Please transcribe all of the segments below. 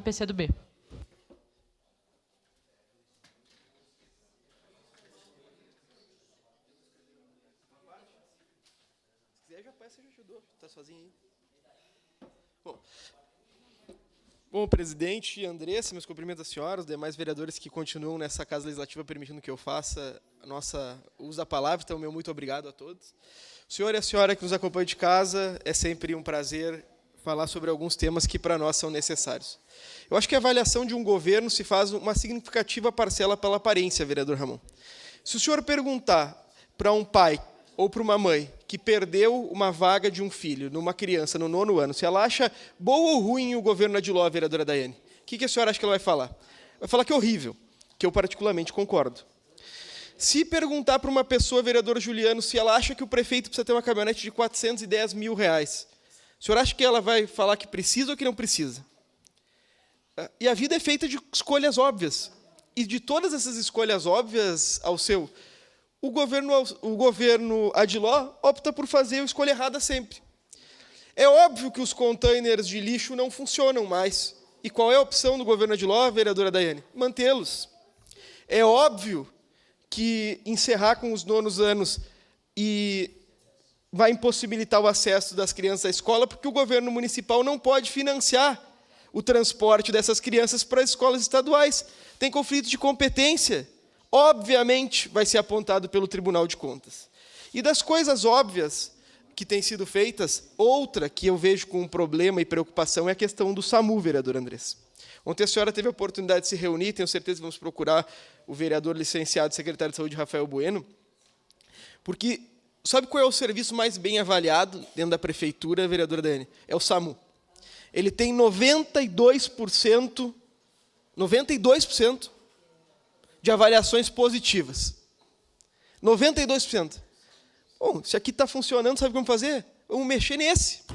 PCdoB. Se quiser, já peça, já ajudou. Está sozinho aí. Bom, presidente Andressa, meus cumprimentos às senhoras, os demais vereadores que continuam nessa Casa Legislativa permitindo que eu faça o uso da palavra, então, meu muito obrigado a todos. O senhor e a senhora que nos acompanham de casa, é sempre um prazer falar sobre alguns temas que para nós são necessários. Eu acho que a avaliação de um governo se faz uma significativa parcela pela aparência, vereador Ramon. Se o senhor perguntar para um pai ou para uma mãe que perdeu uma vaga de um filho, numa criança, no 9º ano, se ela acha boa ou ruim o governo Adiló, vereadora Daiane, o que a senhora acha que ela vai falar? Vai falar que é horrível, que eu particularmente concordo. Se perguntar para uma pessoa, vereador Juliano, se ela acha que o prefeito precisa ter uma caminhonete de R$410 mil, o senhor acha que ela vai falar que precisa ou que não precisa? E a vida é feita de escolhas óbvias. E de todas essas escolhas óbvias, o governo Adiló opta por fazer a escolha errada sempre. É óbvio que os containers de lixo não funcionam mais. E qual é a opção do governo Adiló, vereadora Daiane? Mantê-los. É óbvio que encerrar com os 9º anos e vai impossibilitar o acesso das crianças à escola, porque o governo municipal não pode financiar o transporte dessas crianças para as escolas estaduais. Tem conflito de competência. Obviamente, vai ser apontado pelo Tribunal de Contas. E das coisas óbvias que têm sido feitas, outra que eu vejo com um problema e preocupação é a questão do SAMU, vereador Andressa. Ontem a senhora teve a oportunidade de se reunir, tenho certeza que vamos procurar o vereador licenciado e secretário de Saúde, Rafael Bueno, porque sabe qual é o serviço mais bem avaliado dentro da prefeitura, vereadora Daiane? É o SAMU. Ele tem 92% de avaliações positivas. 92%. Bom, se aqui está funcionando, sabe como fazer? Vamos mexer nesse.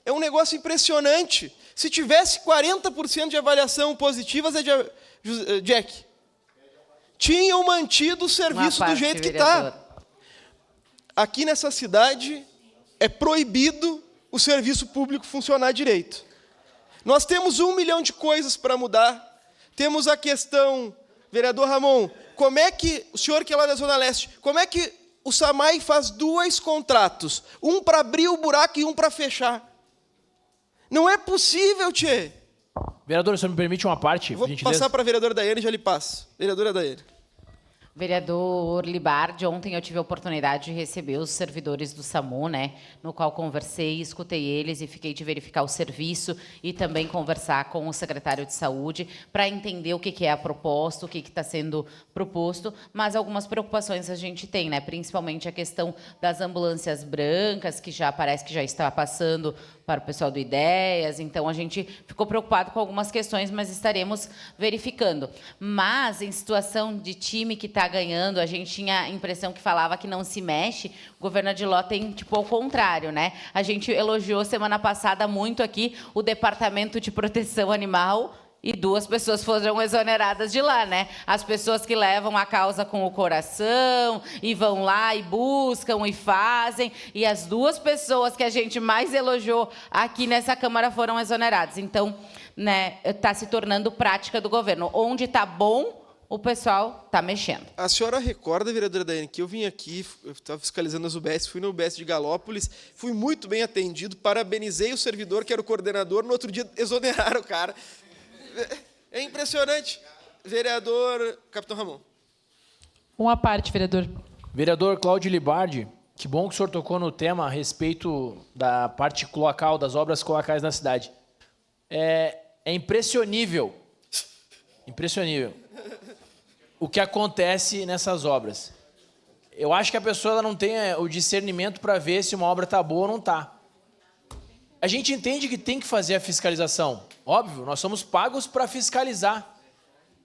É um negócio impressionante. Se tivesse 40% de avaliação positivas, Jack, tinham mantido o serviço do jeito que está. Aqui nessa cidade, é proibido o serviço público funcionar direito. Nós temos 1 milhão de coisas para mudar. Temos a questão, vereador Ramon, como é que, o senhor que é lá da Zona Leste, como é que o SAMAI faz 2 contratos, um para abrir o buraco e um para fechar? Não é possível, tchê. Vereador, o senhor me permite uma parte? Vou passar para a vereadora Daiane e já lhe passo. Vereadora Daiane. Vereador Libardi, ontem eu tive a oportunidade de receber os servidores do SAMU, né, no qual conversei, escutei eles e fiquei de verificar o serviço e também conversar com o secretário de Saúde para entender o que é a proposta, o que está sendo proposto, mas algumas preocupações a gente tem, né, principalmente a questão das ambulâncias brancas, que já parece que já está passando para o pessoal do Ideias, então a gente ficou preocupado com algumas questões, mas estaremos verificando. Mas, em situação de time que está ganhando, a gente tinha a impressão que falava que não se mexe, o governo Adiló tem, tipo, ao contrário, né? A gente elogiou semana passada muito aqui o Departamento de Proteção Animal, e 2 pessoas foram exoneradas de lá, né? As pessoas que levam a causa com o coração e vão lá e buscam e fazem. E as 2 pessoas que a gente mais elogiou aqui nessa Câmara foram exoneradas. Então, né, está se tornando prática do governo. Onde está bom, o pessoal está mexendo. A senhora recorda, vereadora Daiane, que eu vim aqui, eu estava fiscalizando as UBS, fui na UBS de Galópolis, fui muito bem atendido, parabenizei o servidor, que era o coordenador, no outro dia exoneraram o cara. É impressionante. Vereador Capitão Ramon. Uma parte, vereador. Vereador Cláudio Libardi, que bom que o senhor tocou no tema a respeito da parte cloacal, das obras cloacais na cidade. É impressionível o que acontece nessas obras. Eu acho que a pessoa ela não tem o discernimento para ver se uma obra está boa ou não está. A gente entende que tem que fazer a fiscalização. Óbvio, nós somos pagos para fiscalizar.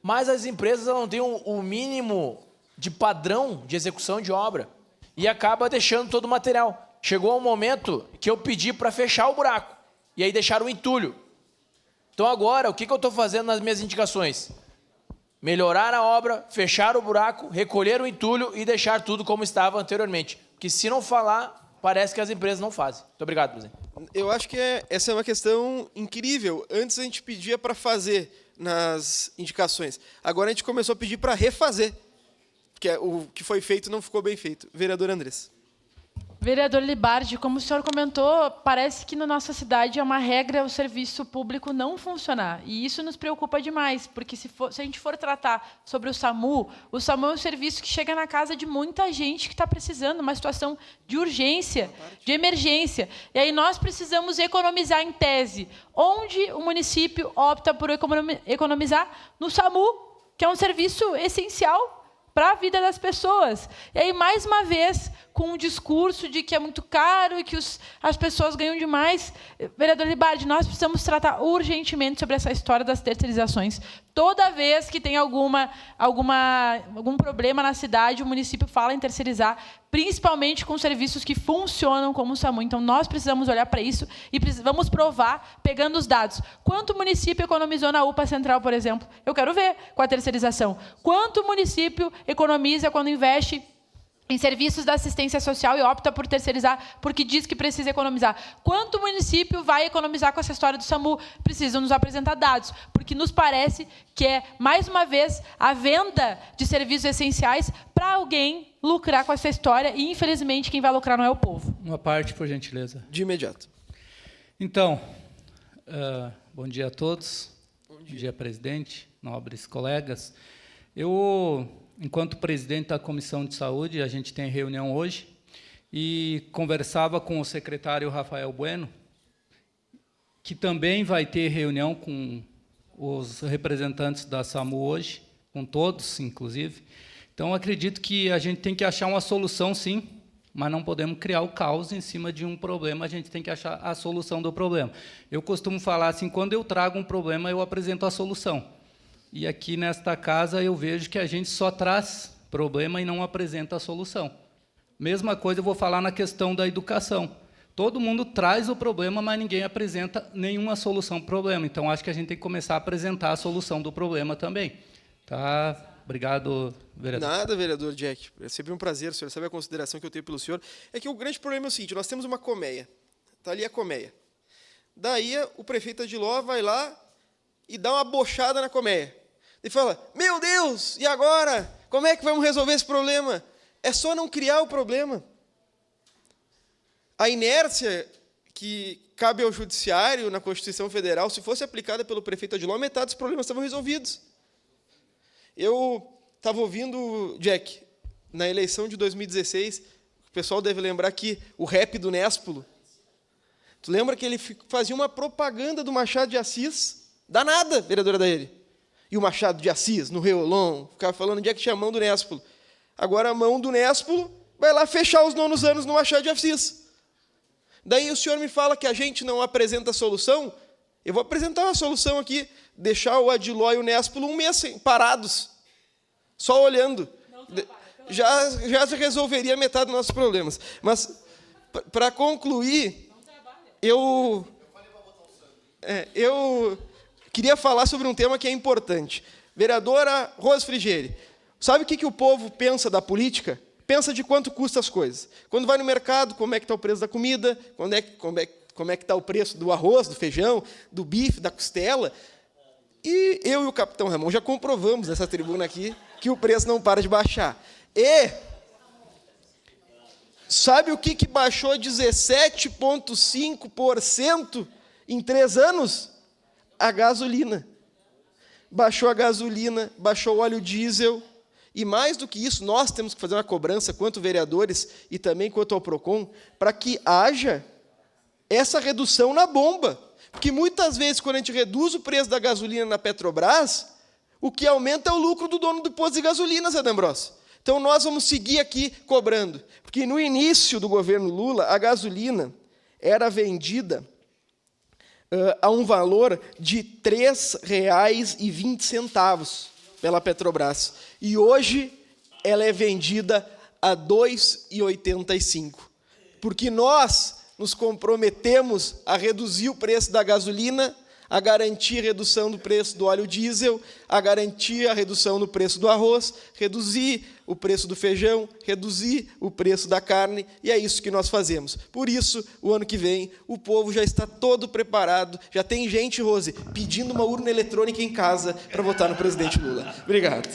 Mas as empresas não têm o mínimo de padrão de execução de obra. E acaba deixando todo o material. Chegou um momento que eu pedi para fechar o buraco. E aí deixaram o entulho. Então agora, o que eu estou fazendo nas minhas indicações? Melhorar a obra, fechar o buraco, recolher o entulho e deixar tudo como estava anteriormente. Porque se não falar, parece que as empresas não fazem. Muito obrigado, presidente. Eu acho que essa é uma questão incrível. Antes a gente pedia para fazer nas indicações. Agora a gente começou a pedir para refazer. Porque o que foi feito não ficou bem feito. Vereador Andrés. Vereador Libardi, como o senhor comentou, parece que na nossa cidade é uma regra o serviço público não funcionar. E isso nos preocupa demais, porque se a gente for tratar sobre o SAMU é um serviço que chega na casa de muita gente que está precisando, uma situação de urgência, de emergência. E aí nós precisamos economizar em tese. Onde o município opta por economizar? No SAMU, que é um serviço essencial para a vida das pessoas. E aí, mais uma vez, com um discurso de que é muito caro e que as pessoas ganham demais. Vereador Libardi, nós precisamos tratar urgentemente sobre essa história das terceirizações. Toda vez que tem algum problema na cidade, o município fala em terceirizar, principalmente com serviços que funcionam como o SAMU. Então, nós precisamos olhar para isso e vamos provar pegando os dados. Quanto o município economizou na UPA Central, por exemplo? Eu quero ver com a terceirização. Quanto o município economiza quando investe em serviços da assistência social e opta por terceirizar porque diz que precisa economizar? Quanto o município vai economizar com essa história do SAMU? Precisam nos apresentar dados, porque nos parece que é, mais uma vez, a venda de serviços essenciais para alguém lucrar com essa história e, infelizmente, quem vai lucrar não é o povo. Uma parte, por gentileza. De imediato. Então, bom dia a todos. Bom dia, presidente, nobres colegas. Eu, enquanto presidente da Comissão de Saúde, a gente tem reunião hoje, e conversava com o secretário Rafael Bueno, que também vai ter reunião com os representantes da SAMU hoje, com todos, inclusive. Então, acredito que a gente tem que achar uma solução, sim, mas não podemos criar o caos em cima de um problema, a gente tem que achar a solução do problema. Eu costumo falar assim, quando eu trago um problema, eu apresento a solução. E aqui nesta casa eu vejo que a gente só traz problema e não apresenta a solução. Mesma coisa eu vou falar na questão da educação. Todo mundo traz o problema, mas ninguém apresenta nenhuma solução para o problema. Então, acho que a gente tem que começar a apresentar a solução do problema também. Tá? Obrigado, vereador. Nada, vereador Jack. É sempre um prazer, o senhor sabe a consideração que eu tenho pelo senhor. É que o grande problema é o seguinte, nós temos uma colmeia. Está ali a colmeia. Daí, o prefeito Adiló vai lá e dá uma bochada na colmeia. Ele fala, meu Deus, e agora? Como é que vamos resolver esse problema? É só não criar o problema. A inércia que cabe ao Judiciário na Constituição Federal, se fosse aplicada pelo prefeito Adiló, metade dos problemas estavam resolvidos. Eu estava ouvindo, Jack, na eleição de 2016, o pessoal deve lembrar que o rap do Néspulo, tu lembra que ele fazia uma propaganda do Machado de Assis? Danada, vereadora Daíre. E o Machado de Assis, no Reolon, ficava falando onde é que tinha a mão do Néspulo. Agora a mão do Néspulo vai lá fechar os 9 anos no Machado de Assis. Daí o senhor me fala que a gente não apresenta a solução. Eu vou apresentar uma solução aqui, deixar o Adiló e o Néspulo um mês parados, só olhando. Já resolveria metade dos nossos problemas. Mas, para concluir, eu queria falar sobre um tema que é importante. Vereadora Rose Frigieri, sabe o que o povo pensa da política? Pensa de quanto custa as coisas. Quando vai no mercado, como é que está o preço da comida, como é que está o preço do arroz, do feijão, do bife, da costela. E eu e o capitão Ramon já comprovamos nessa tribuna aqui que o preço não para de baixar. E sabe o que baixou 17,5% em 3 anos? A gasolina. Baixou a gasolina, baixou o óleo diesel. E mais do que isso, nós temos que fazer uma cobrança, quanto vereadores e também quanto ao PROCON, para que haja essa redução na bomba. Porque muitas vezes, quando a gente reduz o preço da gasolina na Petrobras, o que aumenta é o lucro do dono do posto de gasolina, Zé D'Ambrosio. Então, nós vamos seguir aqui cobrando. Porque no início do governo Lula, a gasolina era vendida a um valor de R$ 3,20 pela Petrobras. E hoje ela é vendida a R$ 2,85. Porque nós nos comprometemos a reduzir o preço da gasolina a garantir a redução do preço do óleo diesel, a garantir a redução do preço do arroz, reduzir o preço do feijão, reduzir o preço da carne, e é isso que nós fazemos. Por isso, o ano que vem, o povo já está todo preparado, já tem gente, Rose, pedindo uma urna eletrônica em casa para votar no presidente Lula. Obrigado.